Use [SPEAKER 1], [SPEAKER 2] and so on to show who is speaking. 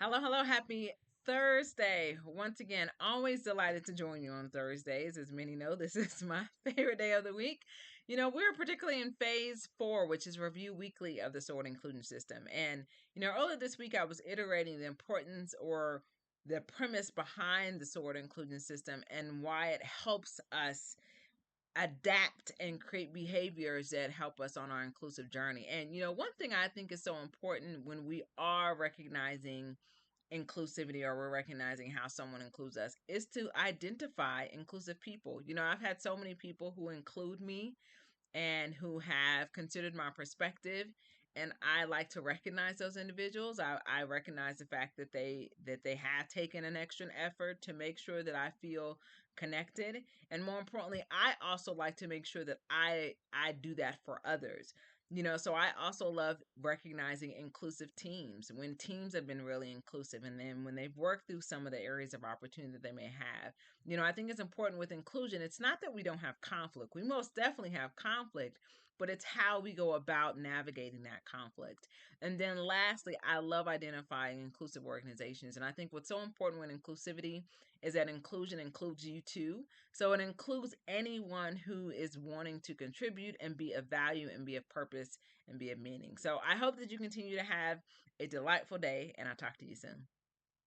[SPEAKER 1] Hello, hello, happy Thursday. Once again, always delighted to join you on Thursdays. As many know, this is my favorite day of the week. We're particularly in phase 4, which is review weekly of the SWORD inclusion system. And, earlier this week, I was iterating the importance or the premise behind the SWORD inclusion system and why it helps us adapt and create behaviors that help us on our inclusive journey. And, one thing I think is so important when we are recognizing inclusivity or we're recognizing how someone includes us is to identify inclusive people. I've had so many people who include me and who have considered my perspective, and I like to recognize those individuals. I recognize the fact that they have taken an extra effort to make sure that I feel connected, and more importantly, I also like to make sure that I do that for others. So I also love recognizing inclusive teams when teams have been really inclusive, and then when they've worked through some of the areas of opportunity that they may have. I think it's important with inclusion. It's not that we don't have conflict. We most definitely have conflict, but it's how we go about navigating that conflict. And then lastly, I love identifying inclusive organizations. And I think what's so important with inclusivity is that inclusion includes you too. So it includes anyone who is wanting to contribute and be of value and be of purpose and be of meaning. So I hope that you continue to have a delightful day, and I'll talk to you soon.